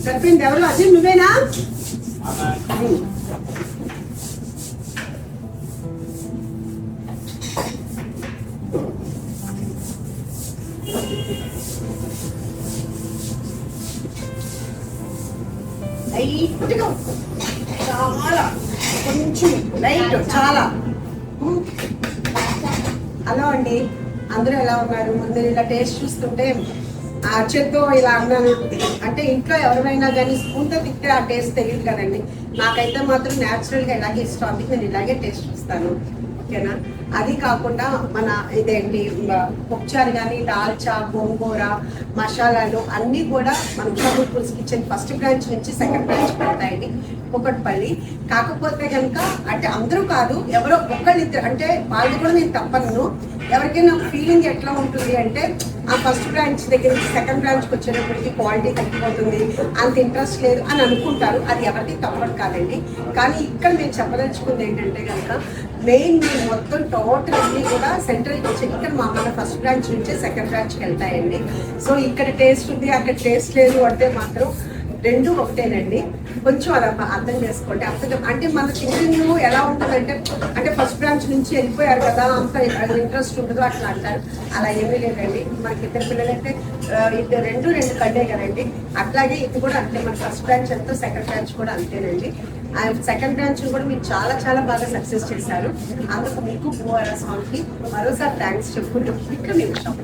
సరిపోయింది. ఎవరు అది నువ్వేనా? లైట్గా చాలా కొంచెం లైట్ చాలా. హలో అండి, అందరూ ఎలా ఉన్నారు? ముందు ఇలా టేస్ట్ చూస్తుంటే చేత్తో ఇలా అన్నాను అంటే ఇంట్లో ఎవరైనా కానీ స్పూన్తో తింటే ఆ టేస్ట్ తెలియదు కదండి. నాకైతే మాత్రం న్యాచురల్గా ఇలాగే ఇష్టం, అందుకే నేను ఇలాగే టేస్ట్ చూస్తాను. ఓకేనా? అది కాకుండా మన ఇదేంటి పప్పుచారు కానీ దాల్చా, గోంగూర, మసాలాలు అన్నీ కూడా మన ఉషాబుల్స్ కిచెన్ ఫస్ట్ బ్రాంచ్ నుంచి సెకండ్ బ్రాంచ్ పెడతాయండి కూకట్పల్లి. కాకపోతే కనుక అంటే అందరూ కాదు, ఎవరో ఒక్కళ్ళిద్దరు, అంటే వాళ్ళు కూడా నేను తప్పను. ఎవరికైనా ఫీలింగ్ ఎట్లా ఉంటుంది అంటే ఆ ఫస్ట్ బ్రాంచ్ దగ్గర నుంచి సెకండ్ బ్రాంచ్కి వచ్చేటప్పటికి క్వాలిటీ తగ్గిపోతుంది, అంత ఇంట్రెస్ట్ లేదు అని అనుకుంటారు. అది ఎవరికి తప్పదు కాదండి. కానీ ఇక్కడ మేము చెప్పదలుచుకుంది ఏంటంటే కనుక మెయిన్ మేము మొత్తం టోటల్ అన్నీ కూడా సెంట్రల్కి వచ్చి ఇక్కడ మా మన ఫస్ట్ బ్రాంచ్ నుంచే సెకండ్ బ్రాంచ్కి వెళ్తాయండి. సో ఇక్కడ టేస్ట్ ఉంది, అక్కడ టేస్ట్ లేదు అంటే మాత్రం రెండు ఒకటేనండి. కొంచెం అది అర్థం చేసుకోండి. అంటే మన థింకింగ్ ఎలా ఉంటుందంటే అంటే ఫస్ట్ బ్రాంచ్ నుంచి వెళ్ళిపోయారు కదా అంత ఇంట్రెస్ట్ ఉండదు అట్లా అంటారు. అలా ఏమీ లేదండి. మనకి ఇద్దరు పిల్లలంటే రెండు కంటే కదండి. అట్లాగే ఇది కూడా అంతే. మన ఫస్ట్ బ్రాంచ్ ఎంతో సెకండ్ బ్రాంచ్ కూడా అంతేనండి. సెకండ్ బ్రాంచ్ కూడా మీరు చాలా చాలా బాగా సక్సెస్ చేశారు. అందుకు మీకు భూవర స్వామికి మరోసారి థ్యాంక్స్ చెప్పుకుంటూ ఇక్కడ నిమిషం